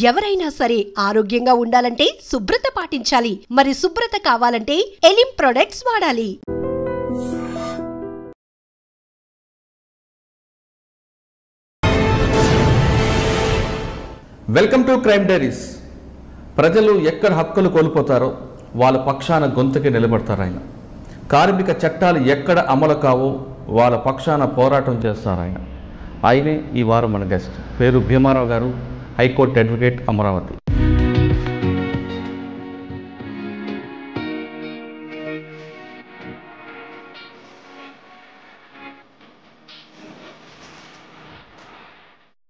ఎవరైనా సరే ఆరోగ్యంగా ఉండాలంటే శుభ్రత పాటించాలి. మరి శుభ్రత కావాలంటే ఎలిం ప్రొడక్ట్స్ వాడాలి. Welcome to crime diaries. ప్రజలు ఎక్కడ హక్కులు కోల్పోతారో వాళ్ళ పక్షాన గొంతుకి నిలబడతారు ఆయన. కార్మిక చట్టాలు ఎక్కడ అమలు కావో వాళ్ళ పక్షాన పోరాటం చేస్తారు ఆయన. ఆయనే ఈ వారం మన గెస్ట్. పేరు భీమారావు గారు, హైకోర్టు అడ్వకేట్, అమరావతి.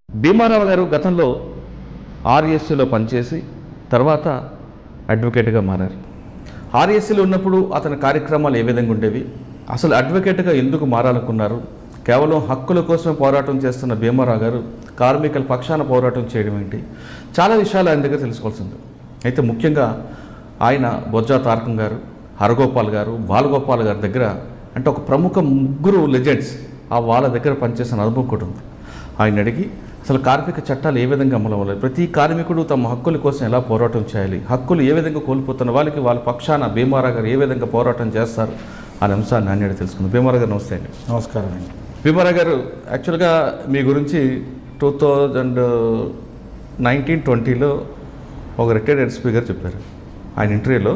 భీమారావు గారు గతంలో ఆర్ఎస్సీలో పనిచేసి తర్వాత అడ్వకేట్గా మారారు. ఆర్ఎస్సీలో ఉన్నప్పుడు అతని కార్యక్రమాలు ఏ విధంగా ఉండేవి, అసలు అడ్వకేట్గా ఎందుకు మారాలనుకున్నారు, కేవలం హక్కుల కోసమే పోరాటం చేస్తున్న భీమారావు గారు కార్మికుల పక్షాన పోరాటం చేయడం ఏంటి, చాలా విషయాలు ఆయన దగ్గర తెలుసుకోవాల్సింది. అయితే ముఖ్యంగా ఆయన బొజ్జా తారకం గారు, హరగోపాల్ గారు, బాలగోపాల్ గారి దగ్గర అంటే ఒక ప్రముఖ ముగ్గురు లెజెండ్స్ వాళ్ళ దగ్గర పనిచేసిన అనుభవం కూడా ఉంది. ఆయన అడిగి అసలు కార్మిక చట్టాలు ఏ విధంగా అమలు అవ్వాలి, ప్రతి కార్మికుడు తమ హక్కుల కోసం ఎలా పోరాటం చేయాలి, హక్కులు ఏ విధంగా కోల్పోతున్న వాళ్ళకి వాళ్ళ పక్షాన భీమారావు గారు ఏ విధంగా పోరాటం చేస్తారు అనే అంశాన్ని నాణ్యత తెలుసుకుంది. భీమారావు గారు నమస్తే అండి. నమస్కారం అండి. భీమారావు గారు, యాక్చువల్గా మీ గురించి 2019-20 ఒక రిటైర్డ్ ఎస్పీ గారు చెప్పారు. ఆయన ఇంటర్వ్యూ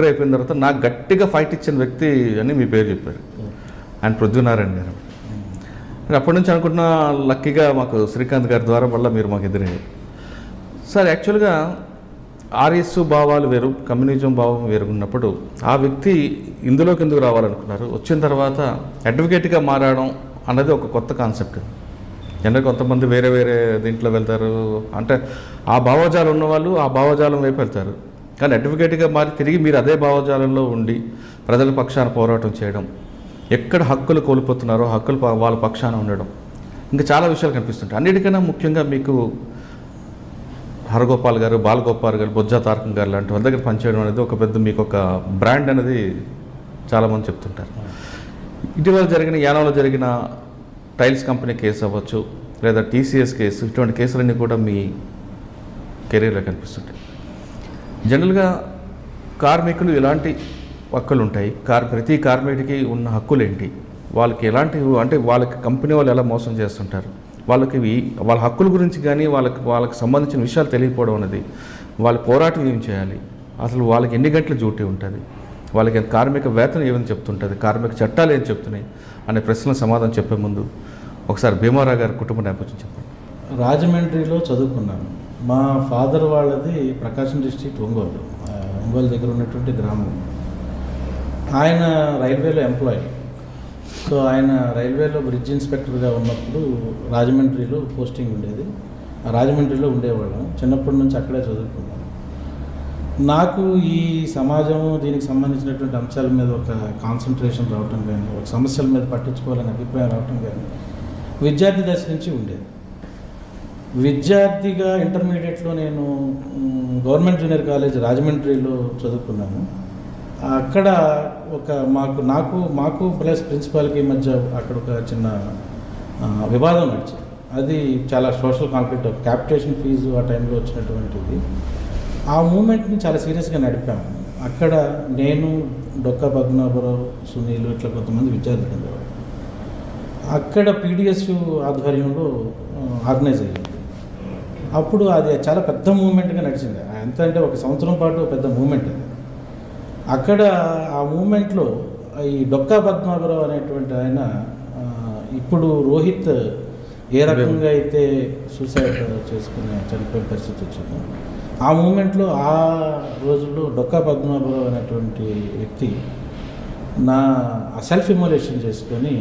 అయిపోయిన తర్వాత నాకు గట్టిగా ఫైట్ ఇచ్చిన వ్యక్తి అని మీ పేరు చెప్పారు. ఆయన పృథ్వీనారాయణ గారు. అప్పటి నుంచి అనుకుంటున్న లక్కీగా మాకు శ్రీకాంత్ గారి ద్వారా మళ్ళీ మీరు మాకు ఎదురయ్యారు. సార్, యాక్చువల్గా ఆర్ఎస్ భావాలు వేరు, కమ్యూనిజం భావం వేరు ఉన్నప్పుడు ఆ వ్యక్తి ఇందులోకి ఎందుకు రావాలనుకున్నారు, వచ్చిన తర్వాత అడ్వకేట్గా మారడం అన్నది ఒక కొత్త కాన్సెప్ట్. జనరల్ కొంతమంది వేరే వేరే దీంట్లో వెళ్తారు, అంటే ఆ భావజాలం ఉన్నవాళ్ళు ఆ భావజాలం వైపు వెళ్తారు. కానీ అడ్వకేట్గా మారి తిరిగి మీరు అదే భావజాలంలో ఉండి ప్రజల పక్షాన పోరాటం చేయడం, ఎక్కడ హక్కులు కోల్పోతున్నారో హక్కులు వాళ్ళ పక్షాన ఉండడం, ఇంకా చాలా విషయాలు కనిపిస్తుంటాయి. అన్నిటికన్నా ముఖ్యంగా మీకు హరగోపాల్ గారు, బాలగోపాల్ గారు, బొజ్జా తారకం గారు లాంటి వాళ్ళ దగ్గర పనిచేయడం అనేది ఒక పెద్ద మీకు ఒక బ్రాండ్ అనేది చాలామంది చెప్తుంటారు. ఇటీవల జరిగిన యానాలో జరిగిన టైల్స్ కంపెనీ కేసు అవ్వచ్చు, లేదా టీసీఎస్ కేసు, ఇటువంటి కేసులన్నీ కూడా మీ కెరీర్లో కనిపిస్తుంటాయి. జనరల్గా కార్మికులు ఎలాంటి హక్కులు ఉంటాయి, ప్రతి కార్మికుడికి ఉన్న హక్కులు ఏంటి, వాళ్ళకి ఎలాంటి అంటే వాళ్ళకి కంపెనీ వాళ్ళు ఎలా మోసం చేస్తుంటారు, వాళ్ళకి వాళ్ళ హక్కుల గురించి కానీ వాళ్ళకి సంబంధించిన విషయాలు తెలియకపోవడం అనేది, వాళ్ళ పోరాటం ఏం చేయాలి, అసలు వాళ్ళకి ఎన్ని గంటల డ్యూటీ ఉంటుంది, వాళ్ళకి కార్మిక వేతనం ఏమని చెప్తుంటుంది, కార్మిక చట్టాలు ఏం చెప్తున్నాయి అనే ప్రశ్నలకు సమాధానం చెప్పే ముందు ఒకసారి భీమారావు గారి కుటుంబ నేపథ్యం చెప్పండి. రాజమండ్రిలో చదువుకున్నాను. మా ఫాదర్ వాళ్ళది ప్రకాశం డిస్ట్రిక్ట్ ఒంగోలు దగ్గర ఉన్నటువంటి గ్రామం. ఆయన రైల్వేలో ఎంప్లాయీ. సో ఆయన రైల్వేలో బ్రిడ్జ్ ఇన్స్పెక్టర్గా ఉన్నప్పుడు రాజమండ్రిలో పోస్టింగ్ ఉండేది. రాజమండ్రిలో ఉండేవాళ్ళం. చిన్నప్పటి నుంచి అక్కడే చదువుకున్నాం. నాకు ఈ సమాజం దీనికి సంబంధించినటువంటి అంశాల మీద ఒక కాన్సన్ట్రేషన్ రావటం కానీ, ఒక సమస్యల మీద పట్టించుకోవాలని అభిప్రాయం రావటం కానీ విద్యార్థి దశ నుంచి ఉండేది. విద్యార్థిగా ఇంటర్మీడియట్లో నేను గవర్నమెంట్ జూనియర్ కాలేజ్ రాజమండ్రిలో చదువుకున్నాను. అక్కడ ఒక మాకు ప్లస్ ప్రిన్సిపాల్కి మధ్య అక్కడ ఒక చిన్న వివాదం నడిచింది. అది చాలా సోషల్ కాన్ఫ్లిక్ట్, క్యాపిటేషన్ ఫీజు ఆ టైంలో వచ్చినటువంటిది. ఆ మూమెంట్ని చాలా సీరియస్గా నడిపాము. అక్కడ నేను, డొక్కా పద్మనాభరావు, సునీల్, ఇట్లా కొంతమంది విద్యార్థులు ఉండేవారు. అక్కడ పీడిఎస్ ఆధ్వర్యంలో ఆర్గనైజ్ అయ్యింది. అప్పుడు అది చాలా పెద్ద మూమెంట్గా నడిచింది. ఎంత అంటే ఒక సంవత్సరం పాటు పెద్ద మూమెంట్ అది. అక్కడ ఆ మూమెంట్లో ఈ డొక్కా పద్మనాభరావు అనేటువంటి ఆయన, ఇప్పుడు రోహిత్ ఏ రకంగా అయితే సూసైడ్ చేసుకుని చనిపోయే పరిస్థితి వచ్చిందో, ఆ మూమెంట్లో ఆ రోజుల్లో డొక్కా పద్మనాభరావు అనేటువంటి వ్యక్తి సెల్ఫ్ ఇమోలేషన్ చేసుకొని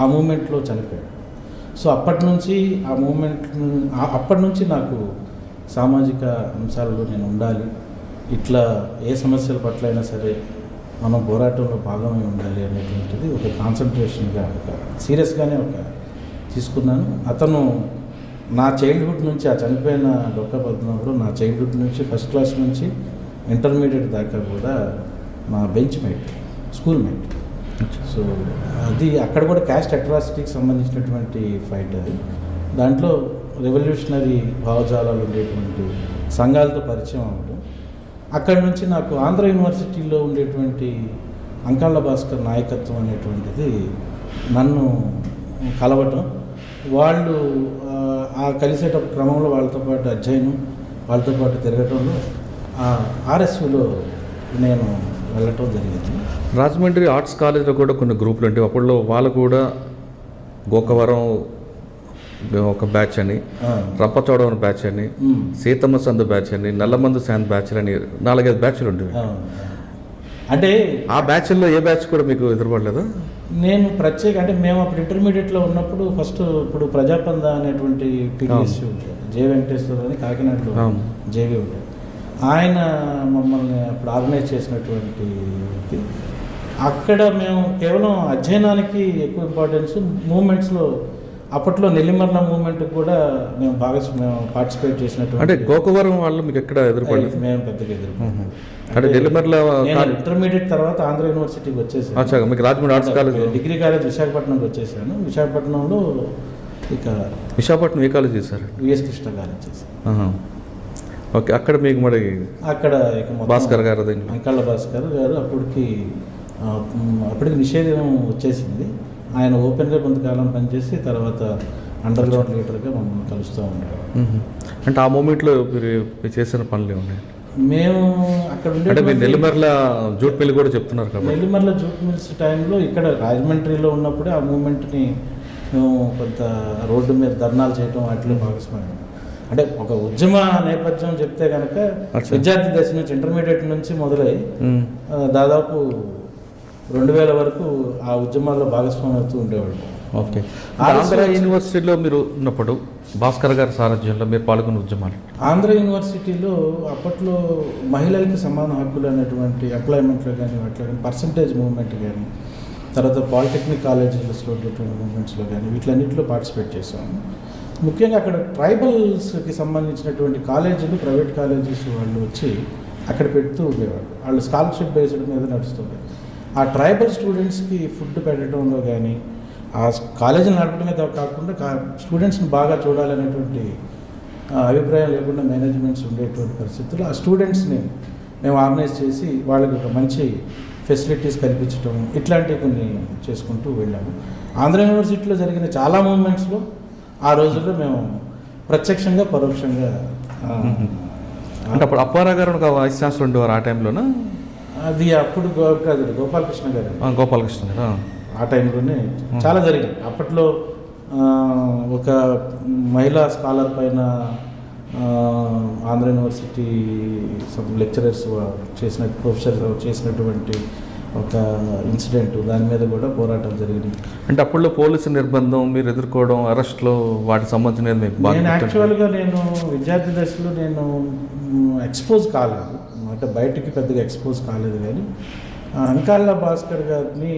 ఆ మూమెంట్లో చనిపోయాడు. సో అప్పటి నుంచి నాకు సామాజిక అంశాలలో నేను ఉండాలి, ఇట్లా ఏ సమస్యల పట్ల అయినా సరే మనం పోరాటంలో భాగమై ఉండాలి అనేటువంటిది ఒక కాన్సన్ట్రేషన్గా, ఒక సీరియస్గానే తీసుకున్నాను. అతను నా చైల్డ్హుడ్ నుంచి, ఆ చనిపోయిన డొక్కా పద్మనాభరావు నా చైల్డ్హుడ్ నుంచి ఫస్ట్ క్లాస్ నుంచి ఇంటర్మీడియట్ దాకా కూడా నా bench mate, school mate. So అది అక్కడ కూడా క్యాస్ట్ అట్రాసిటీకి సంబంధించినటువంటి ఫైట్ అది. దాంట్లో రెవల్యూషనరీ భావజాలాలు ఉండేటువంటి సంఘాలతో పరిచయం అవ్వడం, అక్కడి నుంచి నాకు ఆంధ్ర యూనివర్సిటీలో ఉండేటువంటి అంకాళ్ళ భాస్కర్ నాయకత్వం అనేటువంటిది నన్ను కలవటం, వాళ్ళు ఆ కలిసేటప్పుడు క్రమంలో వాళ్ళతో పాటు అధ్యయనం, వాళ్ళతో పాటు తిరగటంలో ఆర్ఎస్యూలో నేను వెళ్ళటం జరిగింది. రాజమండ్రి ఆర్ట్స్ కాలేజ్లో కూడా కొన్ని గ్రూపులు ఉంటాయి. అప్పట్లో వాళ్ళు కూడా గోకవరం ఒక బ్యాచ్ అని, రప్పచోడవరం బ్యాచ్ అని, సీతమ్మ సందు బ్యాచ్ అని, నల్లమందు శాంత్ బ్యాచ్ అని 4-5 బ్యాచ్లు ఉండేవి. అంటే ఆ బ్యాచ్ల్లో ఏ బ్యాచ్ కూడా మీకు ఎదురుపడలేదా? నేను ప్రత్యేక అంటే మేము అప్పుడు ఇంటర్మీడియట్లో ఉన్నప్పుడు ఫస్ట్ ఇప్పుడు ప్రజాపంద అనేటువంటి పీడిఎస్సీ ఉంటుంది, జే వెంకటేశ్వర అని కాకినాడలో జేవి ఉంటుంది. ఆయన మమ్మల్ని అప్పుడు ఆర్గనైజ్ చేసినటువంటి అక్కడ మేము కేవలం అధ్యయనానికి ఎక్కువ ఇంపార్టెన్స్, మూమెంట్స్లో అప్పట్లో నెల్లిమర్ల మూమెంట్ కూడా మేము పార్టిసిపేట్ చేసినట్టు. అంటే గోకవరం వాళ్ళు మీకు ఎక్కడ ఎదురుపడలేదు? మేము పెద్దగా ఎదురుపడలేదు. అంటే నెల్లిమర్ల ఇంటర్మీడియట్ తర్వాత ఆంధ్ర యూనివర్సిటీకి వచ్చేసాను. మీకు Rajahmundry arts college, degree college విశాఖపట్నంకి వచ్చేసాను. విశాఖపట్నంలో విశాఖపట్నం ఏ కాలేజ్ చేశారు? విఎస్ కృష్ణ కాలేజ్ చేశాను. ఓకే, అక్కడ మీకు మరి అక్కడ భాస్కర్ గారు, అంకాళ్ళ భాస్కర్ గారు అప్పటికి నిషేధం వచ్చేసింది. ఆయన ఓపెన్గా కొంతకాలం పనిచేసి తర్వాత అండర్ గ్రౌండ్ లీడర్గా మమ్మల్ని కలుస్తూ ఉంటారు. అంటే ఆ మూమెంట్లో మీరు చేసిన పనులు ఉన్నాయి? మేము అక్కడ ఉండే నెల్లిమర్ల జూట్ మిల్ కూడా చెప్తున్నారు కదా. నెల్లిమర్ల జూట్ మిల్స్ టైంలో ఇక్కడ రాజమండ్రిలో ఉన్నప్పుడే ఆ మూమెంట్ని మేము కొంత రోడ్డు మీద ధర్నాలు చేయడం వాటిలో భాగస్వామ్యం. అంటే ఒక ఉద్యమ నేపథ్యం చెప్తే కనుక విద్యార్థి దశ నుంచి ఇంటర్మీడియట్ నుంచి మొదలై దాదాపు 2000 వరకు ఆ ఉద్యమాల్లో భాగస్వామ్యం అవుతూ ఉండేవాళ్ళు. ఓకే, ఆంధ్ర యూనివర్సిటీలో మీరు ఉన్నప్పుడు భాస్కర్ గారి సారథ్యంలో మీరు పాల్గొన్న ఉద్యమాలు? ఆంధ్ర యూనివర్సిటీలో అప్పట్లో మహిళలకి సమాన హక్కులు అనేటువంటి ఎంప్లాయ్మెంట్లో కానీ వాటిలో కానీ పర్సంటేజ్ మూవ్మెంట్ కానీ, తర్వాత పాలిటెక్నిక్ కాలేజెస్లో ఉండేటువంటి మూవ్మెంట్స్లో కానీ వీటిలన్నింటిలో పార్టిసిపేట్ చేసాము. ముఖ్యంగా అక్కడ ట్రైబల్స్కి సంబంధించినటువంటి కాలేజీలు, ప్రైవేట్ కాలేజెస్ వాళ్ళు వచ్చి అక్కడ పెడుతూ ఉండేవాళ్ళు. వాళ్ళు స్కాలర్షిప్ బేస్డ్ మీద నడుస్తుండే. ఆ ట్రైబల్ స్టూడెంట్స్కి ఫుడ్ పెట్టడంలో కానీ, ఆ కాలేజీని నడపడమే కాకుండా స్టూడెంట్స్ని బాగా చూడాలనేటువంటి అభిప్రాయం లేకుండా మేనేజ్మెంట్స్ ఉండేటువంటి పరిస్థితుల్లో ఆ స్టూడెంట్స్ని మేము ఆర్గనైజ్ చేసి వాళ్ళకి ఒక మంచి ఫెసిలిటీస్ కల్పించడం, ఇట్లాంటివి కొన్ని చేసుకుంటూ వెళ్ళాము. ఆంధ్ర యూనివర్సిటీలో జరిగిన చాలా మూమెంట్స్లో ఆ రోజుల్లో మేము ప్రత్యక్షంగా పరోక్షంగా. అంటే అప్పుడు అప్పారావు గారు ఒక వైస్ ఛాన్సలర్ ఉండేవారు ఆ టైంలోనా? అది అప్పుడు గోపాలకృష్ణ గారు. గోపాలకృష్ణ గారు ఆ టైంలోనే చాలా జరిగింది. అప్పట్లో ఒక మహిళా స్కాలర్ పైన ఆంధ్ర యూనివర్సిటీ లెక్చరర్స్ ప్రొఫెసర్ చేసినటువంటి ఒక ఇన్సిడెంట్, దాని మీద కూడా పోరాటం జరిగింది. అంటే అప్పట్లో పోలీసు నిర్బంధం మీరు ఎదుర్కోవడం, అరెస్ట్లో వాటికి సంబంధించినది మీకు? నేను యాక్చువల్గా విద్యార్థి దశలో నేను ఎక్స్పోజ్ కాలేదు, అంటే బయటికి పెద్దగా ఎక్స్పోజ్ కాలేదు. కానీ అంకాళ్ళ భాస్కర్ గారిని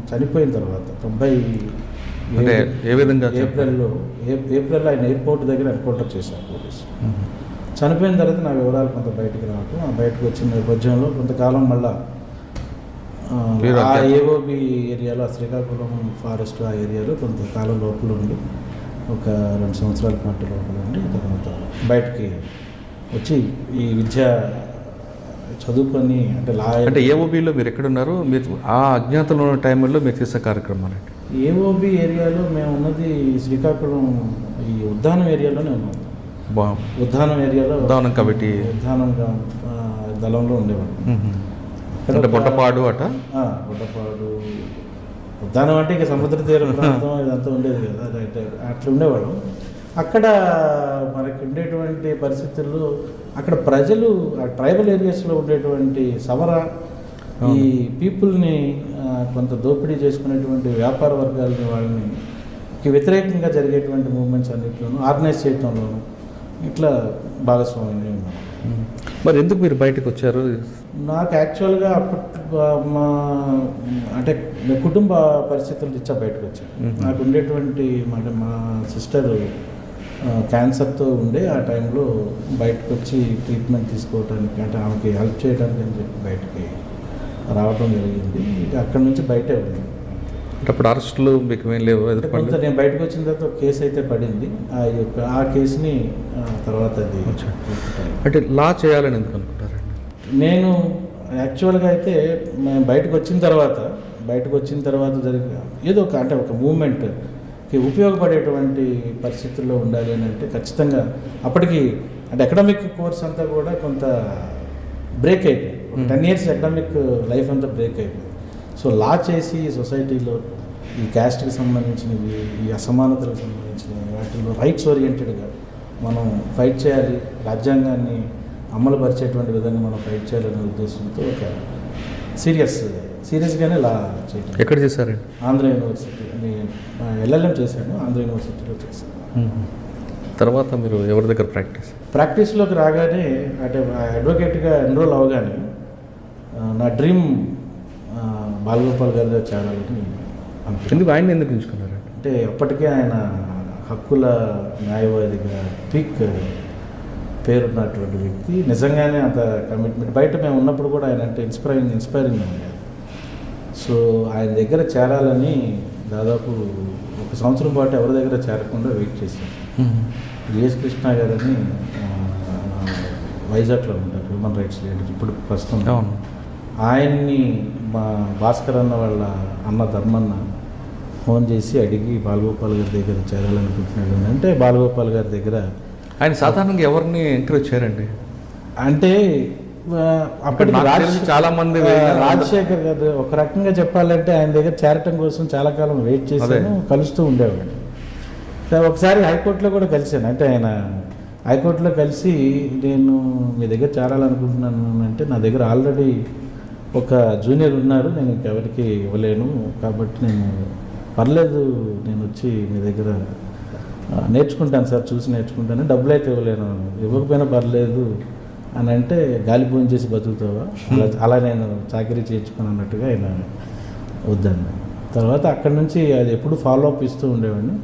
చనిపోయిన తర్వాత 90 ఏ విధంగా ఏప్రిల్లో ఆయన ఎయిర్పోర్ట్ దగ్గర ఎన్కౌంటర్ చేశారు పోలీసు. చనిపోయిన తర్వాత నా వివరాలు కొంత బయటకు రావటం, ఆ బయటకు వచ్చిన నేపథ్యంలో కొంతకాలం మళ్ళా ఆ ఏఓబి ఏరియాలో, శ్రీకాకుళం ఫారెస్ట్ ఆ ఏరియాలో కొంతకాలం లోపల ఉండి ఒక 2 సంవత్సరాల పాటు లోపల ఉండి తర్వాత బయటికి వచ్చి ఈ విద్య చదువుకొని అంటే ఏఓబిలో మీరు ఎక్కడున్నారు? మీరు ఆ అజ్ఞాతంలో ఉన్న టైంలో మీరు చేసే కార్యక్రమాలు? ఏఓబి ఏరియాలో మేము ఉన్నది శ్రీకాకుళం ఈ ఉద్దానం ఏరియాలోనే ఉన్నాం. ఉద్దానం ఏరియాలో ఉద్దానం కమిటీ ఉద్దానం దళంలో ఉండేవాడు. అంటే బొట్టపాడు బొట్టపాడు ఉద్దానం అంటే ఇక సముద్ర తీర ప్రాంతం ఇదంతా ఉండేది కదా, అట్లా ఉండేవాడు. అక్కడ మనకి ఉండేటువంటి పరిస్థితుల్లో అక్కడ ప్రజలు ఆ ట్రైబల్ ఏరియాస్లో ఉండేటువంటి సవర ఈ పీపుల్ని కొంత దోపిడీ చేసుకునేటువంటి వ్యాపార వర్గాలని వాళ్ళని వ్యతిరేకంగా జరిగేటువంటి మూవ్మెంట్స్ అన్నింటిలోనూ ఆర్గనైజ్ చేయడంలోనూ ఇట్లా భాగస్వామ్యం ఉన్నాం. మరి ఎందుకు మీరు బయటకు వచ్చారు? నాకు యాక్చువల్గా మా అంటే కుటుంబ పరిస్థితులు ఇచ్చా బయటకు వచ్చాను. నాకు ఉండేటువంటి మా సిస్టర్ క్యాన్సర్తో ఉండే ఆ టైంలో బయటకు వచ్చి ట్రీట్మెంట్ తీసుకోవడానికి, అంటే ఆమెకి హెల్ప్ చేయడానికి అని చెప్పి బయటకి రావడం జరిగింది. అక్కడి నుంచి బయటే ఉంది. అప్పుడు అరెస్టులు మీకు ఏం లేవు కొంత ఎదుర్కొంటే? నేను బయటకు వచ్చిన తర్వాత ఒక కేసు అయితే పడింది. ఆ కేసుని తర్వాత అది అంటే లా చేయాలని ఎందుకు అనుకుంటారండి? నేను యాక్చువల్గా అయితే మేము బయటకు వచ్చిన తర్వాత జరిగిన ఏదో ఒక అంటే ఒక మూమెంట్కి ఉపయోగపడేటువంటి పరిస్థితుల్లో ఉండాలి అని అంటే ఖచ్చితంగా అప్పటికి అంటే అకాడమిక్ కోర్స్ అంతా కూడా కొంత బ్రేక్ అయిపోయింది. 10 years అకాడమిక్ లైఫ్ అంతా బ్రేక్ అయిపోయింది. సో లా చేసి సొసైటీలో ఈ క్యాస్ట్కి సంబంధించినవి, ఈ అసమానతలకు సంబంధించినవి వాటిల్లో రైట్స్ ఓరియంటెడ్గా మనం ఫైట్ చేయాలి, రాజ్యాంగాన్ని అమలు పరిచేటువంటి విధంగా మనం ఫైట్ చేయాలనే ఉద్దేశంతో ఒక సీరియస్గానే లా చేయడం. ఎక్కడ చేశారండి? ఆంధ్ర యూనివర్సిటీ LLM చేశాను, ఆంధ్ర యూనివర్సిటీలో చేశాను. తర్వాత మీరు ఎవరి దగ్గర ప్రాక్టీస్లోకి రాగానే అంటే అడ్వకేట్గా ఎన్రోల్ అవగానే నా డ్రీమ్ బాలగోపాల్ గారిగా చేరాలని అనుకుంటున్నాను. ఎందుకు ఆయన ఎందుకు ఎంచుకున్నారండి? అంటే అప్పటికే ఆయన హక్కుల న్యాయవాదిగా పీక్ పేరున్నటువంటి వ్యక్తి. నిజంగానే అంత కమిట్మెంట్ బయట మేము ఉన్నప్పుడు కూడా ఆయన అంటే ఇన్స్పైరింగ్గా ఉండేది. సో ఆయన దగ్గర చేరాలని దాదాపు 1 సంవత్సరం పాటు ఎవరి దగ్గర చేరకుండా వెయిట్ చేశాను. GS కృష్ణ గారని వైజాగ్లో ఉంటారు, హ్యూమన్ రైట్స్ లీడర్ ఇప్పుడు ప్రస్తుతం. ఆయన్ని మా భాస్కర్ అన్న వాళ్ళ అన్న ధర్మన్న ఫోన్ చేసి అడిగి బాలగోపాల్ గారి దగ్గర చేరాలనుకుంటున్నాడు అంటే బాలగోపాల్ గారి దగ్గర ఆయన సాధారణంగా ఎవరిని ఎంకరేజ్ చేయరండి? అంటే అప్పటికి చాలా మంది రాజశేఖర్ గారు ఒక రకంగా చెప్పాలంటే ఆయన దగ్గర చేరటం కోసం చాలా కాలం వెయిట్ చేశాను, కలుస్తూ ఉండేవాడు. ఒకసారి హైకోర్టులో కూడా కలిశాను. అంటే ఆయన హైకోర్టులో కలిసి నేను మీ దగ్గర చేరాలనుకుంటున్నాను అంటే నా దగ్గర ఆల్రెడీ ఒక జూనియర్ ఉన్నారు, నేను ఇంకెవరికి ఇవ్వలేను, కాబట్టి నేను పర్లేదు నేను వచ్చి మీ దగ్గర నేర్చుకుంటాను సార్, చూసి నేర్చుకుంటాను, డబ్బులు అయితే ఇవ్వకపోయినా పర్లేదు అని అంటే గాలి భోజనం చేసి బతుకుతావా, అలా నేను చాకరీ చేయించుకుని అన్నట్టుగా ఆయన వద్దాను. తర్వాత అక్కడి నుంచి అది ఎప్పుడు ఫాలో అప్ ఇస్తూ ఉండేవాడిని.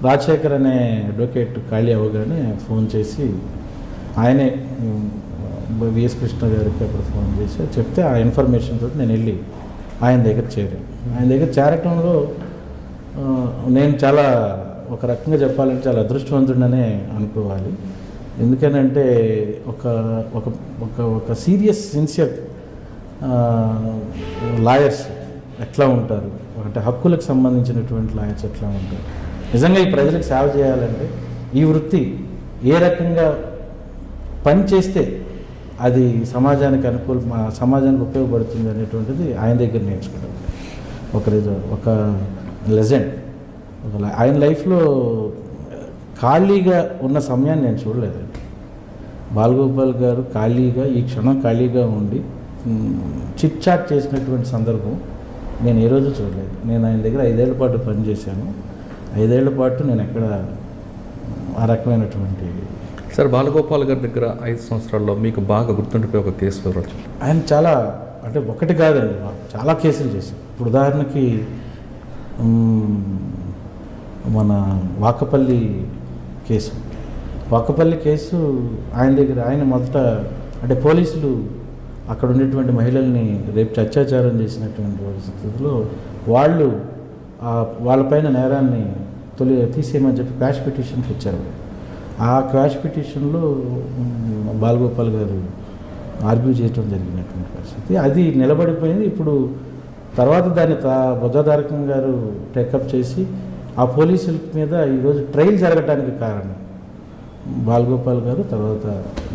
రాజశేఖర్ అనే అడ్వకేట్ ఖాళీ అవ్వగానే ఫోన్ చేసి ఆయనే VS కృష్ణ గారికి అప్పుడు ఫోన్ చేసి చెప్తే ఆ ఇన్ఫర్మేషన్ తోటి నేను వెళ్ళి ఆయన దగ్గర చేరాను. ఆయన దగ్గర చేరటంలో నేను చాలా ఒక రకంగా చెప్పాలంటే చాలా అదృష్టవంతుడనే అనుకోవాలి. ఎందుకనంటే ఒక ఒక ఒక ఒక సీరియస్ సిన్సియర్ లాయర్స్ ఎట్లా ఉంటారు, అంటే హక్కులకు సంబంధించినటువంటి లాయర్స్ ఎట్లా ఉంటారు, నిజంగా ఈ ప్రజలకు సేవ చేయాలంటే ఈ వృత్తి ఏ రకంగా పని చేస్తే అది సమాజానికి సమాజానికి ఉపయోగపడుతుంది అనేటువంటిది ఆయన దగ్గర నేర్చుకోవడం. ఒక లెజెండ్ ఆయన లైఫ్లో ఖాళీగా ఉన్న సమయాన్ని నేను చూడలేదండి. బాలగోపాల్ గారు ఖాళీగా ఈ క్షణం ఖాళీగా ఉండి చిట్ చాట్ చేసినటువంటి సందర్భం నేను ఏ రోజు చూడలేదు. నేను ఆయన దగ్గర 5 ఏళ్ల పాటు పనిచేశాను. 5 ఏళ్ల పాటు నేను ఎక్కడ ఆ రకమైనటువంటి. సార్, బాలగోపాల్ గారి దగ్గర 5 సంవత్సరాల్లో మీకు బాగా గుర్తుండిపోయే ఒక కేసు వివరాలు? ఆయన చాలా అంటే ఒకటి కాదండి, చాలా కేసులు చేశారు. ఇప్పుడు ఉదాహరణకి మన వాకపల్లి కేసు ఆయన దగ్గర ఆయన మొదట అంటే పోలీసులు అక్కడ ఉండేటువంటి మహిళల్ని రేపు అత్యాచారం చేసినటువంటి పరిస్థితుల్లో వాళ్ళపైన నేరాన్ని తీసేయమని చెప్పి క్వాష్ పిటిషన్కి ఇచ్చారు. ఆ క్వాష్ పిటిషన్లో బాలగోపాల్ గారు ఆర్గ్యూ చేయడం జరిగినటువంటి పరిస్థితి అది నిలబడిపోయింది. ఇప్పుడు తర్వాత దాన్ని బుద్ధధారకం గారు టేకప్ చేసి ఆ పోలీసుల మీద ఈరోజు ట్రయల్ జరగడానికి కారణం బాలగోపాల్ గారు, తర్వాత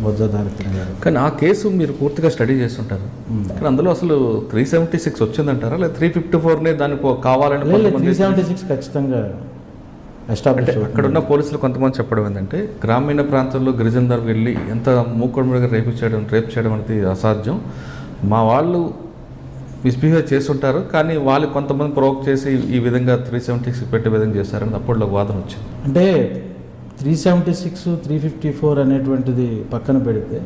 బుద్ధధారకం గారు. కానీ ఆ కేసు మీరు పూర్తిగా స్టడీ చేస్తుంటారు. కానీ అందులో అసలు 376 వచ్చిందంటారా, లేదా 354నే దానికి కావాలని? 376 ఖచ్చితంగా ఎస్టాబ్లిష్. అక్కడున్న పోలీసులు కొంతమంది చెప్పడం ఏంటంటే గ్రామీణ ప్రాంతాల్లో గిరిజన వెళ్ళి ఎంత మూకుడు మీద రేపు చేయడం అనేది అసాధ్యం, మా వాళ్ళు మిస్బిహేవ్ చేస్తుంటారు, కానీ వాళ్ళు కొంతమంది ప్రొవోక్ చేసి ఈ విధంగా 376 పెట్టే విధంగా చేశారని అప్పట్లో వాదన వచ్చింది. అంటే 376, 354 అనేటువంటిది పక్కన పెడితే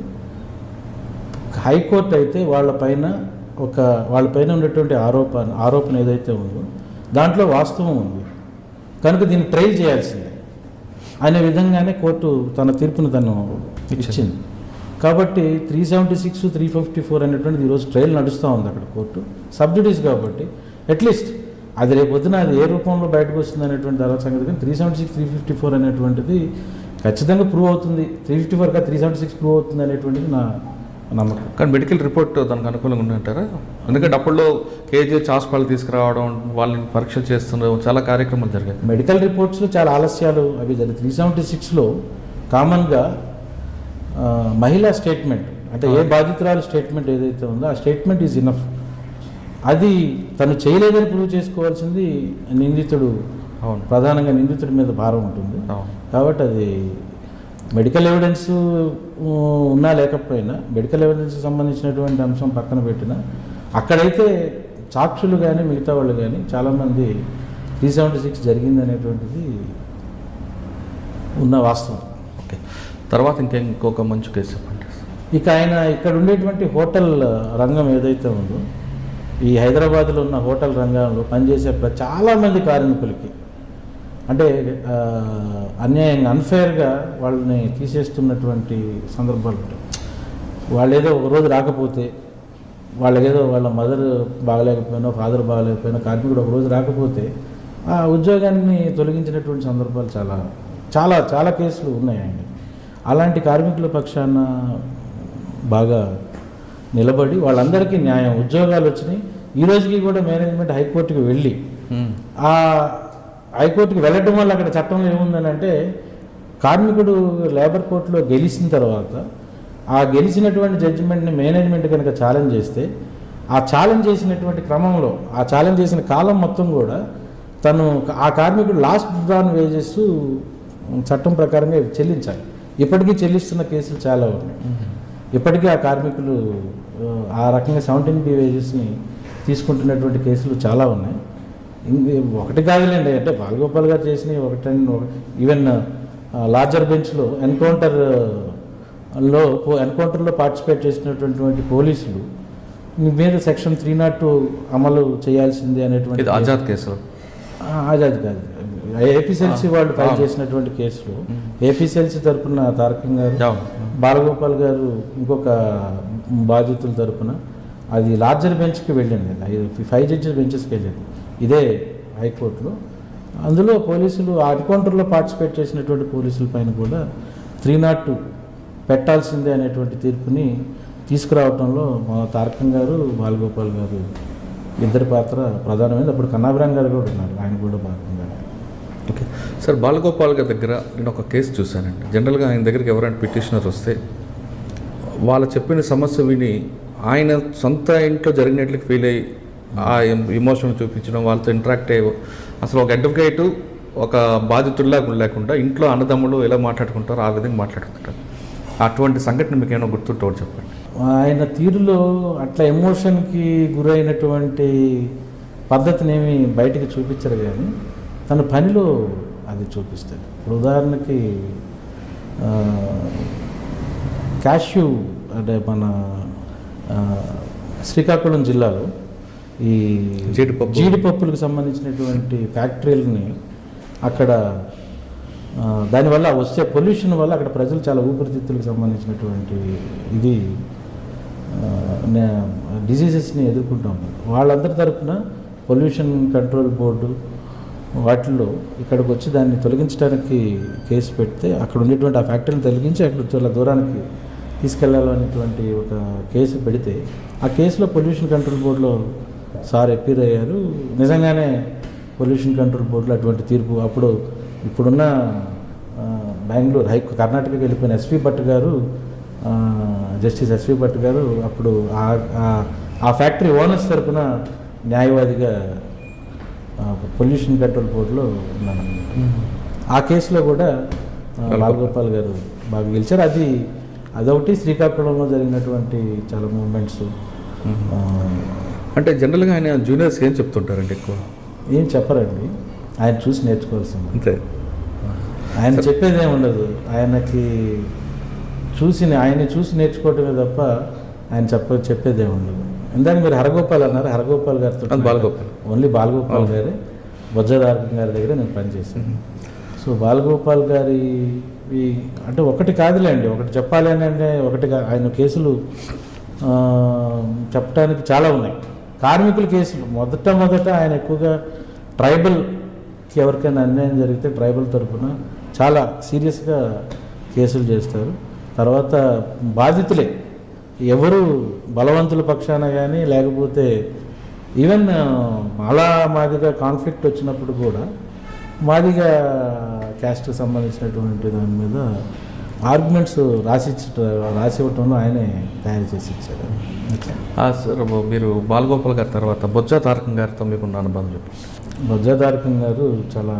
హైకోర్టు అయితే వాళ్ళపైన ఉండేటువంటి ఆరోపణ ఏదైతే ఉందో దాంట్లో వాస్తవం ఉంది కనుక దీన్ని ట్రయల్ చేయాల్సిందే అనే విధంగానే కోర్టు తన తీర్పును తను ఇచ్చింది. కాబట్టి 376, 354 అనేటువంటిది ఈరోజు ట్రయల్ నడుస్తూ ఉంది అక్కడ కోర్టు సబ్జుడీస్. కాబట్టి అట్లీస్ట్ అది రేపొద్దున అది ఏ రూపంలో బయటకు వస్తుంది అనేటువంటి తర్వాత సంగతి. కానీ 376, 354 అనేటువంటిది ఖచ్చితంగా ప్రూవ్ అవుతుంది. 354 కాదు 376 ప్రూవ్ అవుతుంది అనేటువంటిది నా నమ్మకం. కానీ మెడికల్ రిపోర్ట్ దానికి అనుకూలంగా ఉందంటారా? ఎందుకంటే అప్పుడులో కేజీహెచ్ హాస్పిటల్ తీసుకురావడం, వాళ్ళని పరీక్షలు చేస్తున్నారు, చాలా కార్యక్రమాలు జరిగాయి. మెడికల్ రిపోర్ట్స్లో చాలా ఆలస్యాలు అవి జరిగాయి. 376లో కామన్గా మహిళా స్టేట్మెంట్, అంటే ఏ బాధితురాలు స్టేట్మెంట్ ఏదైతే ఉందో ఆ స్టేట్మెంట్ ఈజ్ ఇనఫ్. అది తను చేయలేదని ప్రూవ్ చేసుకోవాల్సింది నిందితుడు. అవును, ప్రధానంగా నిందితుడి మీద భారం ఉంటుంది. కాబట్టి అది మెడికల్ ఎవిడెన్స్ ఉన్నా లేకపోయినా, మెడికల్ ఎవిడెన్స్ సంబంధించినటువంటి అంశం పక్కన పెట్టినా, అక్కడైతే సాక్షులు కానీ మిగతా వాళ్ళు కానీ చాలామంది 376 జరిగింది అనేటువంటిది ఉన్న వాస్తవం. ఓకే, తర్వాత ఇంకొక మంచి కేసు చెప్పండి. ఇక ఆయన ఇక్కడ ఉండేటువంటి హోటల్ రంగం ఏదైతే ఉందో, ఈ హైదరాబాద్లో ఉన్న హోటల్ రంగంలో పనిచేసే చాలామంది కార్మికులకి అంటే అన్యాయంగా అన్ఫేర్గా వాళ్ళని తీసేస్తున్నటువంటి సందర్భాలు ఉంటాయి. వాళ్ళు ఏదో ఒకరోజు రాకపోతే, వాళ్ళకేదో వాళ్ళ మదర్ బాగలేకపోయినా, ఫాదర్ బాగలేకపోయినా, కార్మికుడు ఒకరోజు రాకపోతే ఆ ఉద్యోగాన్ని తొలగించినటువంటి సందర్భాలు చాలా చాలా చాలా కేసులు ఉన్నాయండి. అలాంటి కార్మికుల పక్షాన బాగా నిలబడి వాళ్ళందరికీ న్యాయం, ఉద్యోగాలు వచ్చినాయి. ఈ రోజుకి కూడా మేనేజ్మెంట్ హైకోర్టుకి వెళ్ళి, ఆ హైకోర్టుకి వెళ్ళడం వల్ల అక్కడ చట్టంలో ఏముందని అంటే, కార్మికుడు లేబర్ కోర్టులో గెలిచిన తర్వాత ఆ గెలిచినటువంటి జడ్జిమెంట్ని మేనేజ్మెంట్ కనుక ఛాలెంజ్ చేస్తే, ఆ ఛాలెంజ్ చేసినటువంటి క్రమంలో, ఆ ఛాలెంజ్ చేసిన కాలం మొత్తం కూడా తను ఆ కార్మికుడు లాస్ట్ డ్రాన్ వేజెస్ చట్టం ప్రకారంగా చెల్లించాలి. ఇప్పటికీ చెల్లిస్తున్న కేసులు చాలా ఉన్నాయి. ఇప్పటికీ ఆ కార్మికులు ఆ రకంగా 17B వేజెస్ని తీసుకుంటున్నటువంటి కేసులు చాలా ఉన్నాయి. ఒకటి కాదులేండి, అంటే బాలగోపాల్ గారు చేసిన ఈవెన్ లార్జర్ బెంచ్లో ఎన్కౌంటర్లో పార్టిసిపేట్ చేసినటువంటి పోలీసులు మీద సెక్షన్ 302 అమలు చేయాల్సిందే అనేటువంటి ఆజాద్ కేసు. ఆజాద్ కాదు, ఏపీసీఎల్సీ వాళ్ళు ఫైల్ చేసినటువంటి కేసులో ఏపీసీఎల్సీ తరఫున తారకం గారు, బాలగోపాల్ గారు ఇంకొక బాధితుల తరఫున అది లార్జర్ బెంచ్కి వెళ్ళింది. 5 జడ్జెస్ బెంచెస్కి వెళ్ళింది ఇదే హైకోర్టులో. అందులో పోలీసులు ఆ ఎన్కౌంటర్లో పార్టిసిపేట్ చేసినటువంటి పోలీసుల పైన కూడా 302 పెట్టాల్సిందే అనేటువంటి తీర్పుని తీసుకురావడంలో మా తారకం గారు, బాలగోపాల్ గారు ఇద్దరి పాత్ర ప్రధానమైనది. అప్పుడు కన్నాభిరామ్ గారు కూడా ఉన్నారు, ఆయన కూడా భాగంగా. ఓకే సార్, బాలగోపాల్ గారి దగ్గర నేను ఒక కేసు చూశానండి. జనరల్గా ఆయన దగ్గరికి ఎవరైనా పిటిషనర్ వస్తే వాళ్ళు చెప్పిన సమస్య విని ఆయన సొంత ఇంట్లో జరిగినట్లు ఫీల్ అయ్యి ఆ ఎమోషన్ చూపించడం, వాళ్ళతో ఇంటరాక్ట్ అయ్యి, అసలు ఒక అడ్వకేటు ఒక బాధితుల్లాగా లేకుండా ఇంట్లో అన్నదమ్ములు ఎలా మాట్లాడుకుంటారో ఆ విధంగా మాట్లాడుకుంటారు. అటువంటి సంఘటన మీకు ఏమైనా గుర్తుంటే చెప్పండి. ఆయన తీరులో అట్లా ఎమోషన్కి గురైనటువంటి పద్ధతిని ఏమి బయటికి చూపించరు, కానీ తన పనిలో అది చూపిస్తాడు. ఇప్పుడు ఉదాహరణకి క్యాష్యూ అంటే మన శ్రీకాకుళం జిల్లాలో ఈ జీడిపప్పులకు సంబంధించినటువంటి ఫ్యాక్టరీలని అక్కడ దానివల్ల వచ్చే పొల్యూషన్ వల్ల అక్కడ ప్రజలు చాలా ఊపిరితిత్తులకు సంబంధించినటువంటి ఇది డిసీజెస్ని ఎదుర్కొంటూ ఉన్నారు. వాళ్ళందరి తరఫున పొల్యూషన్ కంట్రోల్ బోర్డు వాటిల్లో ఇక్కడికి వచ్చి దాన్ని తొలగించడానికి కేసు పెడితే, అక్కడ ఉండేటువంటి ఆ ఫ్యాక్టరీని తొలగించి అక్కడ చాలా దూరానికి తీసుకెళ్లాలనేటువంటి ఒక కేసు పెడితే, ఆ కేసులో పొల్యూషన్ కంట్రోల్ బోర్డులో సార్ అపీర్ అయ్యారు. నిజంగానే పొల్యూషన్ కంట్రోల్ బోర్డులో అటువంటి తీర్పు అప్పుడు ఇప్పుడున్న బెంగళూరు కర్ణాటకకి వెళ్ళిపోయిన ఎస్వి భట్ గారు, జస్టిస్ ఎస్వి భట్ గారు అప్పుడు ఆ ఫ్యాక్టరీ ఓనర్స్ తరఫున న్యాయవాదిగా పొల్యూషన్ కంట్రోల్ బోర్డులో ఉన్నాను. ఆ కేసులో కూడా బాలగోపాల్ గారు బాగా గెలిచారు. అదొకటి శ్రీకాకుళంలో జరిగినటువంటి చాలా మూమెంట్స్. అంటే జనరల్గా ఆయన జూనియర్స్ ఏం చెప్తుంటారండి? ఎక్కువ ఏం చెప్పరండి, ఆయన చూసి నేర్చుకోవాల్సింది అంతే. ఆయన చెప్పేదే ఉండదు, ఆయన్ని చూసి నేర్చుకోవటమే తప్ప ఆయన చెప్పేదే ఉండదు. ఇందాక మీరు హరగోపాల్ అన్నారు, హరగోపాల్ గారితో బాలగోపాల్ ఓన్లీ బాలగోపాల్ గారే బొజ్జదారకం గారి దగ్గర నేను పనిచేశాను. సో బాలగోపాల్ గారి అంటే ఒకటి కాదులేండి, ఒకటి చెప్పాలి అని అంటే ఒకటిగా ఆయన కేసులు చెప్పడానికి చాలా ఉన్నాయి. కార్మికుల కేసులు మొదట ఆయన ఎక్కువగా ట్రైబల్కి ఎవరికైనా అన్యాయం జరిగితే ట్రైబల్ తరఫున చాలా సీరియస్గా కేసులు చేస్తారు. తర్వాత బాధితులే ఎవరు బలవంతుల పక్షాన కానీ లేకపోతే ఈవెన్ మాలా మాదిగా కాన్ఫ్లిక్ట్ వచ్చినప్పుడు కూడా మాదిగా క్యాస్ట్కి సంబంధించినటువంటి దాని మీద ఆర్గ్యుమెంట్స్ రాసివ్వటంలో ఆయనే తయారు చేసి ఇచ్చారు. సార్ మీరు బాలగోపాల్ గారి తర్వాత బొజ్జా తారకం గారితో మీకున్న అనుభవం చెప్పండి. బొజ్జా తారకం గారు చాలా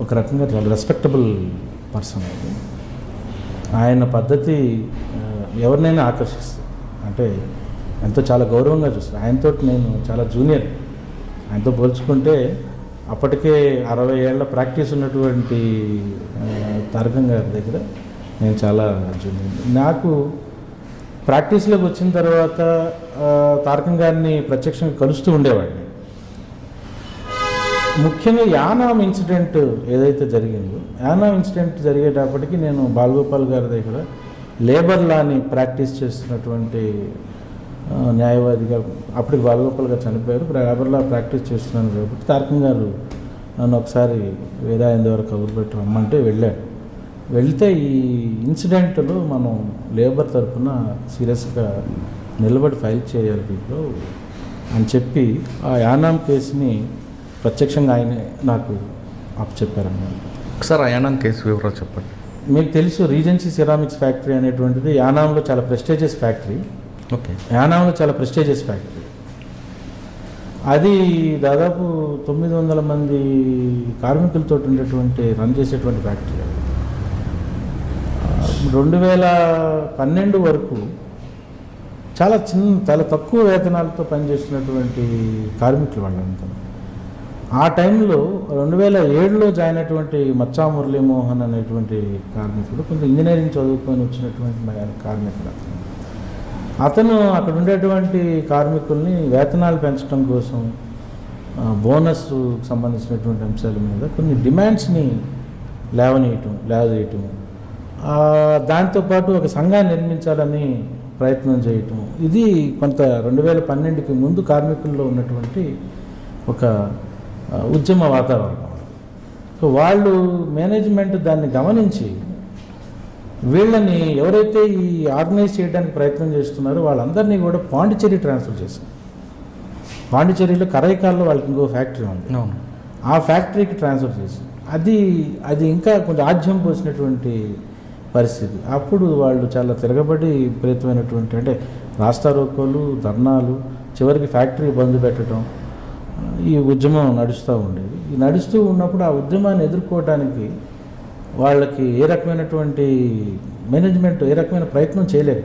ఒక రకంగా చాలా రెస్పెక్టబుల్ పర్సన్. అది ఆయన పద్ధతి ఎవరినైనా ఆకర్షిస్తుంది. అంటే ఎంతో చాలా గౌరవంగా చూస్తారు. ఆయనతో నేను చాలా జూనియర్. ఆయనతో పోల్చుకుంటే అప్పటికే 60 ఏళ్ల ప్రాక్టీస్ ఉన్నటువంటి తారకం గారి దగ్గర నేను చాలా జూనియర్. నాకు ప్రాక్టీస్లోకి వచ్చిన తర్వాత తారకం గారిని ప్రత్యక్షంగా కలుస్తూ ఉండేవాడిని. ముఖ్యంగా యానాం ఇన్సిడెంట్ ఏదైతే జరిగిందో, యానాం ఇన్సిడెంట్ జరిగేటప్పటికి నేను బాలగోపాల్ గారి దగ్గర లేబర్ లాని ప్రాక్టీస్ చేస్తున్నటువంటి న్యాయవాదిగా, అప్పటికి బాలగోపాల్ గారు చనిపోయారు, లేబర్ లా ప్రాక్టీస్ చేస్తున్నాను కాబట్టి తారకం గారు నన్ను ఒకసారి వేరే ఆయన ద్వారా కబురు పెట్టి రమ్మంటే వెళ్ళాడు. వెళ్తే ఈ ఇన్సిడెంట్లో మనం లేబర్ తరఫున సీరియస్గా నిలబడి ఫైల్ చేయాలి దీంట్లో అని చెప్పి ఆ యానాం కేసుని ప్రత్యక్షంగా ఆయనే నాకు అప్పచెప్పారన్నమాట. ఒకసారి ఆ యానాం కేసు వివరాలు చెప్పండి. మీకు తెలుసు, రీజెన్సీ సిరామిక్స్ ఫ్యాక్టరీ అనేటువంటిది యానాంలో చాలా ప్రెస్టీజియస్ ఫ్యాక్టరీ. ఓకే. యానాంలో చాలా ప్రెస్టీజియస్ ఫ్యాక్టరీ. అది దాదాపు 900 మంది కార్మికులతో ఉండేటువంటి రన్ చేసేటువంటి ఫ్యాక్టరీ. 2012 వరకు చాలా తక్కువ వేతనాలతో పనిచేస్తున్నటువంటి కార్మికులు వాళ్ళంతా. ఆ టైంలో 2007లో జాయిన్ అయినటువంటి మచ్చా మురళీమోహన్ అనేటువంటి కార్మికుడు, కొంచెం ఇంజనీరింగ్ చదువుకొని వచ్చినటువంటి కార్మికుడు. అతను అక్కడ ఉండేటువంటి కార్మికుల్ని వేతనాలు పెంచడం కోసం బోనస్ సంబంధించినటువంటి అంశాల మీద కొన్ని డిమాండ్స్ని లేవదీయటం, దాంతోపాటు ఒక సంఘాన్ని నిర్మించాలని ప్రయత్నం చేయటం, ఇది కొంత 2012కి ముందు కార్మికుల్లో ఉన్నటువంటి ఒక ఉద్యమ వాతావరణం. సో వాళ్ళు మేనేజ్మెంట్ దాన్ని గమనించి వీళ్ళని ఎవరైతే ఈ ఆర్గనైజ్ చేయడానికి ప్రయత్నం చేస్తున్నారో వాళ్ళందరినీ కూడా పాండిచ్చేరి ట్రాన్స్ఫర్ చేశారు. పాండిచ్చేరిలో కరైకాల్లో వాళ్ళకి ఇంకో ఫ్యాక్టరీ ఉంది, ఆ ఫ్యాక్టరీకి ట్రాన్స్ఫర్ చేసి అది ఇంకా కొంచెం ఆజ్యం పోసినటువంటి పరిస్థితి. అప్పుడు వాళ్ళు చాలా తిరగబడి విపరీతమైనటువంటి, అంటే రాస్తారోకోలు, ధర్నాలు, చివరికి ఫ్యాక్టరీ బంద్ పెట్టడం, ఈ ఉద్యమం నడుస్తూ ఉండేది. ఈ నడుస్తూ ఉన్నప్పుడు ఆ ఉద్యమాన్ని ఎదుర్కోవడానికి వాళ్ళకి ఏ రకమైనటువంటి మేనేజ్మెంట్ ఏ రకమైన ప్రయత్నం చేయలేదు.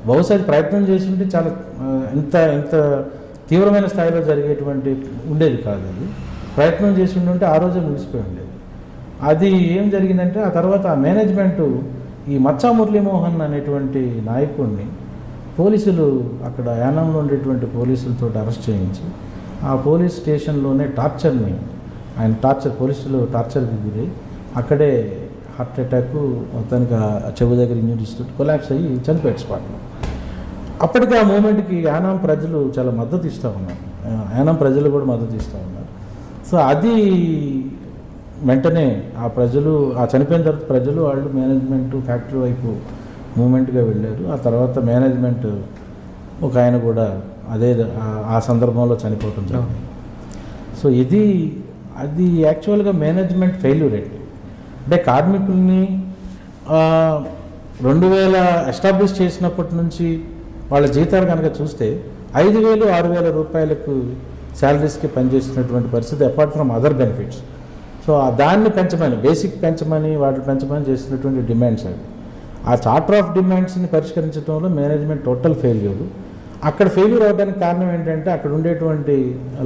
బహుశా ప్రయత్నం చేస్తుంటే చాలా ఎంత తీవ్రమైన స్థాయిలో జరిగేటువంటి ఉండేది కాదు. అది ప్రయత్నం చేసి ఉంటే ఆ రోజే ముగిసిపోయి ఉండేది. అది ఏం జరిగిందంటే ఆ తర్వాత ఆ మేనేజ్మెంటు ఈ మచ్చా మురళీమోహన్ అనేటువంటి నాయకుడిని పోలీసులు అక్కడ యానంలో ఉండేటువంటి పోలీసులతో అరెస్ట్ చేయించి ఆ పోలీస్ స్టేషన్లోనే పోలీసులు టార్చర్కి గురై అక్కడే హార్ట్ అటాక్, మొత్తానికి చెవు దగ్గర ఇంజరీస్ తోటి కొలాప్స్ అయ్యి చనిపోయాడు స్పాట్లో. అప్పటికి ఆ మూమెంట్కి యానాం ప్రజలు చాలా మద్దతు ఇస్తూ ఉన్నారు, యానాం ప్రజలు కూడా మద్దతు ఇస్తూ ఉన్నారు. సో అది వెంటనే ఆ చనిపోయిన తర్వాత ప్రజలు వాళ్ళు మేనేజ్మెంట్ ఫ్యాక్టరీ వైపు మూమెంట్గా వెళ్ళారు. ఆ తర్వాత మేనేజ్మెంట్ ఒక ఆయన కూడా ఆ సందర్భంలో చనిపోవటం జరిగింది. సో అది యాక్చువల్గా మేనేజ్మెంట్ ఫెయిల్యూర్ అండి. అంటే కార్మికుల్ని 2000 ఎస్టాబ్లిష్ చేసినప్పటి నుంచి వాళ్ళ జీతాలు కనుక చూస్తే 5,000-6,000 రూపాయలకు శాలరీస్కి పనిచేస్తున్నటువంటి పరిస్థితి, apart from other benefits. So దాన్ని బేసిక్ పెంచమని చేస్తున్నటువంటి డిమాండ్స్ అవి. ఆ చార్టర్ ఆఫ్ డిమాండ్స్ని పరిష్కరించడంలో మేనేజ్మెంట్ టోటల్ ఫెయిల్యూర్. అక్కడ ఫెయిల్యూర్ అవడానికి కారణం ఏంటంటే అక్కడ ఉండేటువంటి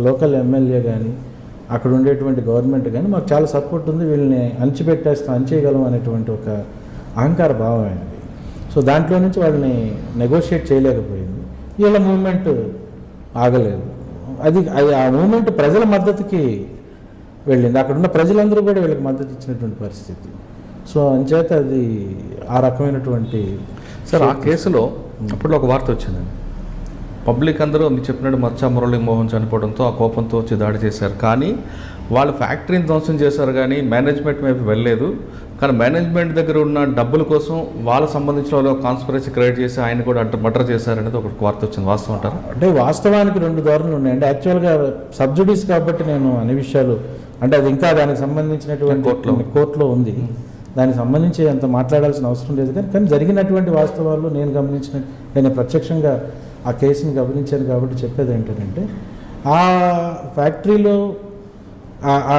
లోకల్ ఎమ్మెల్యే కానీ అక్కడ ఉండేటువంటి గవర్నమెంట్ కానీ మాకు చాలా సపోర్ట్ ఉంది, వీళ్ళని అణచివేయగలం అనేటువంటి ఒక అహంకార భావం అయింది. సో దాంట్లో నుంచి వాళ్ళని నెగోషియేట్ చేయలేకపోయింది. వీళ్ళ మూవ్మెంట్ ఆగలేదు. అది ఆ మూవ్మెంట్ ప్రజల మద్దతుకి వెళ్ళింది. అక్కడ ఉన్న ప్రజలందరూ కూడా వీళ్ళకి మద్దతు ఇచ్చినటువంటి పరిస్థితి. సో అంచేత అది ఆ రకమైనటువంటి. సార్ ఆ కేసులో అప్పుడు ఒక వార్త వచ్చిందండి, పబ్లిక్ అందరూ మీరు చెప్పినట్టు మచ్చా మురళీమోహన్ చనిపోవడంతో ఆ కోపంతో వచ్చి దాడి చేశారు. కానీ వాళ్ళు ఫ్యాక్టరీని ధ్వంసం చేశారు కానీ మేనేజ్మెంట్ వైపు వెళ్ళలేదు. కానీ మేనేజ్మెంట్ దగ్గర ఉన్న డబ్బుల కోసం వాళ్ళకు సంబంధించిన వాళ్ళు కాన్స్పిరసీ క్రియేట్ చేసి ఆయన కూడా మర్డర్ చేశారనేది ఒక వార్త వచ్చింది. వాస్తవం అంటారు? అంటే వాస్తవానికి 2 ధోరణులు ఉన్నాయండి. యాక్చువల్గా సబ్సిడీస్ కాబట్టి నేను అన్ని విషయాలు అంటే అది ఇంకా దానికి సంబంధించినటువంటి కోర్టులో ఉంది. దానికి సంబంధించి అంత మాట్లాడాల్సిన అవసరం లేదు. కానీ జరిగినటువంటి వాస్తవాలు నేను ప్రత్యక్షంగా ఆ కేసుని గమనించాను కాబట్టి చెప్పేది ఏంటంటే ఆ ఫ్యాక్టరీలో ఆ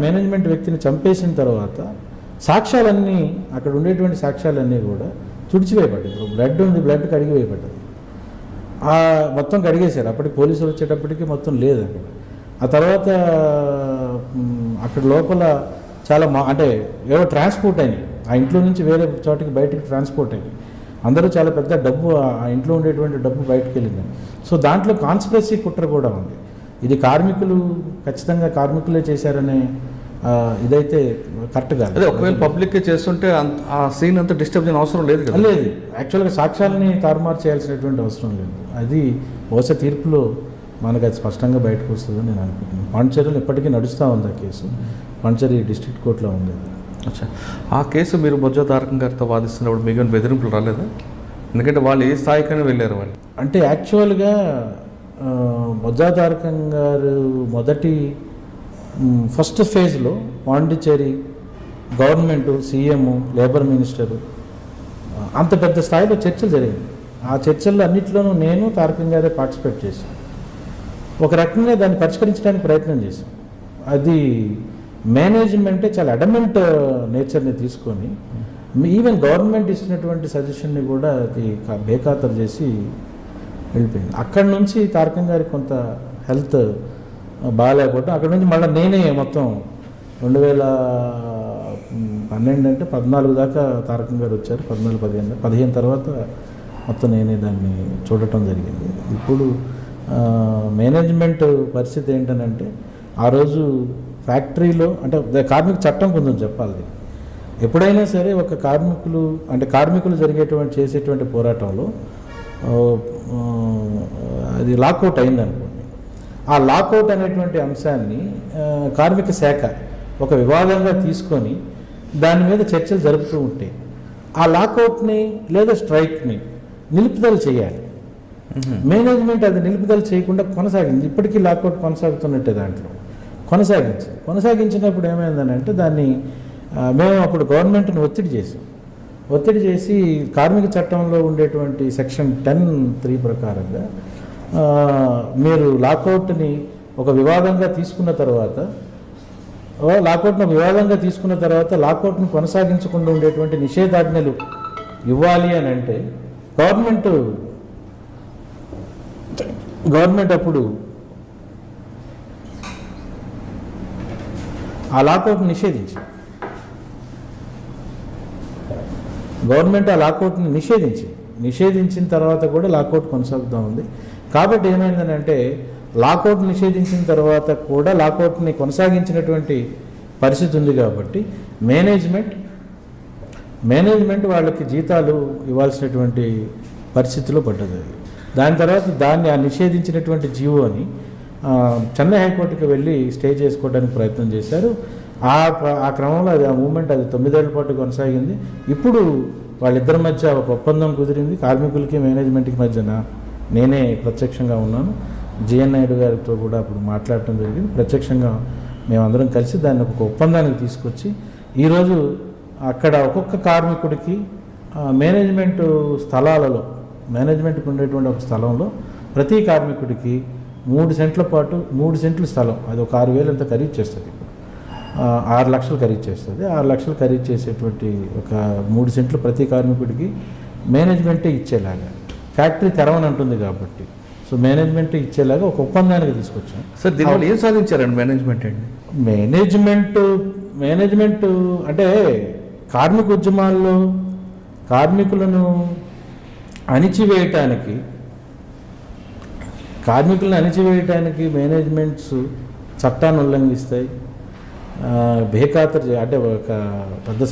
మేనేజ్మెంట్ వ్యక్తిని చంపేసిన తర్వాత సాక్ష్యాలన్నీ అక్కడ ఉండేటువంటి సాక్ష్యాలన్నీ కూడా తుడిచివేయబడ్డాయి. ఇప్పుడు బ్లడ్ ఉంది, బ్లడ్ కడిగివేయబడ్డది. మొత్తం కడిగేశారు. అప్పటికి పోలీసులు వచ్చేటప్పటికి మొత్తం లేదు అక్కడ. ఆ తర్వాత అక్కడ లోపల చాలా అంటే ఏవో ట్రాన్స్పోర్ట్ అయినాయి. ఆ ఇంట్లో నుంచి వేరే చోటికి బయటికి ట్రాన్స్పోర్ట్ అయ్యి అందరూ చాలా పెద్ద డబ్బు ఆ ఇంట్లో ఉండేటువంటి డబ్బు బయటకు వెళ్ళింది. సో దాంట్లో కాన్స్పిరసీ కుట్ర కూడా ఉంది. ఇది ఖచ్చితంగా కార్మికులే చేశారనే ఇదైతే కరెక్ట్ కాదు. అదే ఒకవేళ పబ్లిక్కే చేస్తుంటే ఆ సీన్ అంతా డిస్టర్బ్ చేయని అవసరం లేదు కదా. లేదు, యాక్చువల్గా సాక్ష్యాలని తారుమారు చేయాల్సినటువంటి అవసరం లేదు. అది బహుశా తీర్పులో మనకు అది స్పష్టంగా బయటకు వస్తుందని నేను అనుకుంటున్నాను. పాండిచేరిలో ఇప్పటికీ నడుస్తూ ఉంది ఆ కేసు. పాండిచేరి డిస్ట్రిక్ట్ కోర్టులో ఉంది. అచ్చా, ఆ కేసు మీరు బొజ్జా తారకం గారితో వాదిస్తున్నప్పుడు మీకు బెదిరింపులు రాలేదా? ఎందుకంటే వాళ్ళు ఏ స్థాయికైనా వెళ్ళారు వాళ్ళు. అంటే యాక్చువల్గా బొజ్జా తారకం గారు ఫస్ట్ ఫేజ్లో Pondicherry government, CM, labour minister అంత పెద్ద స్థాయిలో చర్చలు జరిగాయి. ఆ చర్చల్లో అన్నింటిలోనూ నేను తారకం గారే పార్టిసిపేట్ చేశాను. ఒక రకంగా దాన్ని పరిష్కరించడానికి ప్రయత్నం చేశాం. అది మేనేజ్మెంటే చాలా అడమెంట్ నేచర్ని తీసుకొని ఈవెన్ గవర్నమెంట్ ఇచ్చినటువంటి సజెషన్ని కూడా అది బేఖాతరు చేసి వెళ్ళిపోయింది. అక్కడి నుంచి తారకం గారికి కొంత హెల్త్ బాగాలేకపోవడం, అక్కడ నుంచి మళ్ళీ నేనే మొత్తం 2012 అంటే 14 దాకా తారకం గారు వచ్చారు. 15 తర్వాత మొత్తం నేనే దాన్ని చూడటం జరిగింది. ఇప్పుడు మేనేజ్మెంట్ పరిస్థితి ఏంటనంటే ఆ రోజు ఫ్యాక్టరీలో అంటే కార్మిక చట్టం కొంచెం చెప్పాలి. ఎప్పుడైనా సరే ఒక కార్మికులు చేసేటువంటి పోరాటంలో అది లాకౌట్ అయిందనుకోండి, ఆ లాకౌట్ అనేటువంటి అంశాన్ని కార్మిక శాఖ ఒక వివాదంగా తీసుకొని దాని మీద చర్చలు జరుపుతూ ఉంటే ఆ లాకౌట్ని లేదా స్ట్రైక్ని నిలుపుదల చేయాలి. మేనేజ్మెంట్ అది నిలుపుదల చేయకుండా కొనసాగింది. ఇప్పటికీ లాకౌట్ కొనసాగుతున్నట్టే దాంట్లో కొనసాగించినప్పుడు ఏమైందనంటే దాన్ని మేము అప్పుడు గవర్నమెంట్ని ఒత్తిడి చేసి కార్మిక చట్టంలో ఉండేటువంటి సెక్షన్ 10(3) ప్రకారంగా మీరు లాకౌట్ని ఒక వివాదంగా తీసుకున్న తర్వాత లాకౌట్ని కొనసాగించకుండా ఉండేటువంటి నిషేధాజ్ఞలు ఇవ్వాలి అని అంటే గవర్నమెంట్ అప్పుడు ఆ లాకౌట్ని నిషేధించిన తర్వాత కూడా లాకౌట్ కొనసాగుతూ ఉంది. కాబట్టి ఏమైందనంటే లాకౌట్ నిషేధించిన తర్వాత కూడా లాకౌట్ని కొనసాగించినటువంటి పరిస్థితి ఉంది. కాబట్టి మేనేజ్మెంట్ వాళ్ళకి జీతాలు ఇవ్వాల్సినటువంటి పరిస్థితిలో పడ్డది. దాని తర్వాత ఆ నిషేధించినటువంటి జీవోని చెన్నై హైకోర్టుకి వెళ్ళి స్టే చేసుకోవడానికి ప్రయత్నం చేశారు. ఆ క్రమంలో ఆ మూమెంట్ 9 ఏళ్ల పాటు కొనసాగింది. ఇప్పుడు వాళ్ళిద్దరి మధ్య ఒక ఒప్పందం కుదిరింది. కార్మికులకి మేనేజ్మెంట్కి మధ్యన నేనే ప్రత్యక్షంగా ఉన్నాను. జిఎన్ నాయుడు గారితో కూడా అప్పుడు మాట్లాడటం జరిగింది. ప్రత్యక్షంగా మేమందరం కలిసి దాన్ని ఒక ఒప్పందానికి తీసుకొచ్చి ఈరోజు అక్కడ ఒక్కొక్క కార్మికుడికి మేనేజ్మెంట్కి ఉండేటువంటి ఒక స్థలంలో ప్రతి కార్మికుడికి 3 సెంట్ల స్థలం, అది ఒక 6,000 అంత ఖరీదు చేస్తుంది. 6 లక్షలు ఖరీదు చేస్తుంది. 6 లక్షలు ఖరీదు చేసేటువంటి ఒక 3 సెంట్లు ప్రతి కార్మికుడికి మేనేజ్మెంటే ఇచ్చేలాగా, ఫ్యాక్టరీ తెరవనంటుంది కాబట్టి సో మేనేజ్మెంటే ఇచ్చేలాగా ఒక ఒప్పందానికి తీసుకొచ్చాం. సార్ దీనివల్ల ఏం సాధించారండి మేనేజ్మెంట్ అంటే కార్మిక ఉద్యమాల్లో కార్మికులను అణిచివేయటానికి మేనేజ్మెంట్స్ చట్టాన్ని ఉల్లంఘిస్తాయి. బేఖాతరు అంటే ఒక పెద్ద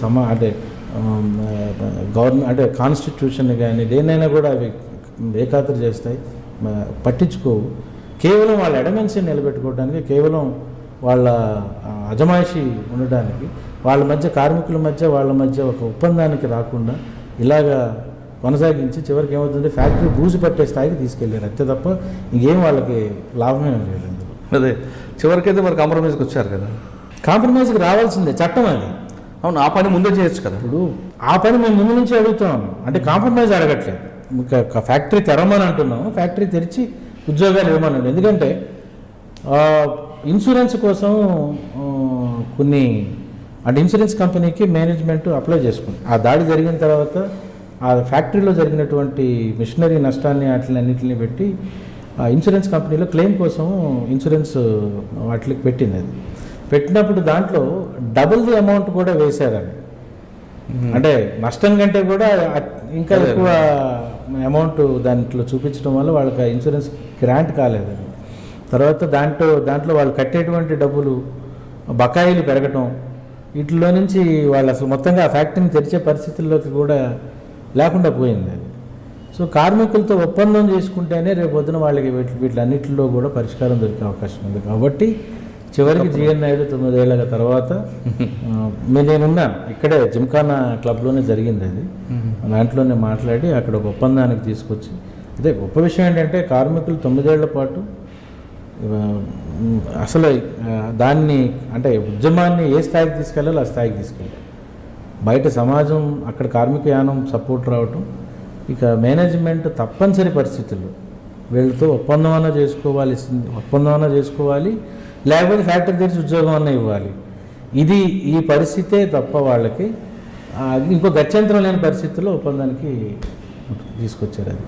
గవర్నమెంట్ అంటే కాన్స్టిట్యూషన్ కానీ దేన్నైనా కూడా అవి బేఖాతరు చేస్తాయి. పట్టించుకోవు. కేవలం వాళ్ళ ఎడమెన్సీని నిలబెట్టుకోవడానికి, కేవలం వాళ్ళ అజమాయిషీ ఉండడానికి, వాళ్ళ మధ్య కార్మికుల మధ్య వాళ్ళ మధ్య ఒక ఒప్పందానికి రాకుండా ఇలాగా కొనసాగించి చివరికి ఏమవుతుంది, ఫ్యాక్టరీ బూజు పట్టే స్థాయికి తీసుకెళ్ళారు అంతే తప్ప ఇంకేం వాళ్ళకి లాభమే లేదు. అదే చివరికైతే మరి కాంప్రమైజ్కి వచ్చారు కదా. కాంప్రమైజ్కి రావాల్సిందే, చట్టం అది. అవును, ఆ పని ముందే చేయొచ్చు కదా. ఇప్పుడు ఆ పని మేము ముందు నుంచి అడుగుతున్నాము, అంటే కాంప్రమైజ్ అడగట్లేదు. ఫ్యాక్టరీ తెరమని అంటున్నాము, ఫ్యాక్టరీ తెరిచి ఉద్యోగాలు ఇవ్వమన్నాడు. ఎందుకంటే ఇన్సూరెన్స్ కోసం కొన్ని అంటే ఇన్సూరెన్స్ కంపెనీకి మేనేజ్మెంట్ అప్లై చేసుకుంది. ఆ దాడి జరిగిన తర్వాత ఆ ఫ్యాక్టరీలో జరిగినటువంటి మిషనరీ నష్టాన్ని అన్నింటిని పెట్టి ఆ ఇన్సూరెన్స్ కంపెనీలో క్లెయిమ్ కోసం ఇన్సూరెన్స్ వాటికి పెట్టింది. అది పెట్టినప్పుడు దాంట్లో డబుల్ ది అమౌంట్ కూడా వేశారని, అంటే నష్టం కంటే కూడా ఇంకా ఎక్కువ అమౌంట్ దాంట్లో చూపించడం వల్ల వాళ్ళకి ఆ ఇన్సూరెన్స్ గ్రాంట్ కాలేదని. తర్వాత దాంట్లో వాళ్ళు కట్టేటువంటి డబ్బులు బకాయిలు పెరగటం, వీటిలో నుంచి వాళ్ళు అసలు మొత్తంగా ఆ ఫ్యాక్టరీని తెరిచే పరిస్థితుల్లోకి కూడా లేకుండా పోయింది అది. సో కార్మికులతో ఒప్పందం చేసుకుంటేనే రేపు పొద్దున వాళ్ళకి వీటిలన్నింటిలో కూడా పరిష్కారం దొరికే అవకాశం ఉంది. కాబట్టి చివరికి జీఎన్ నాయుడు 9 ఏళ్ళ తర్వాత నేనున్నాను ఇక్కడే జిమ్ఖానా క్లబ్లోనే జరిగింది అది. దాంట్లోనే మాట్లాడి అక్కడ ఒక ఒప్పందానికి తీసుకొచ్చి, అదే గొప్ప విషయం ఏంటంటే కార్మికులు 9 ఏళ్ల పాటు అసలు దాన్ని అంటే ఉద్యమాన్ని ఏ స్థాయికి తీసుకెళ్ళాలో ఆ స్థాయికి తీసుకెళ్ళాలి. బయట సమాజం అక్కడ కార్మిక యానం సపోర్ట్ రావటం, ఇక మేనేజ్మెంట్ తప్పనిసరి పరిస్థితుల్లో వీళ్ళతో ఒప్పందం చేసుకోవాలి, లేకపోతే ఫ్యాక్టరీ తెరిచి ఉద్యోగం అన్న ఇవ్వాలి. ఈ పరిస్థితే తప్ప వాళ్ళకి ఇంకో గత్యంతరం లేని పరిస్థితుల్లో ఒప్పందానికి తీసుకొచ్చారు. అది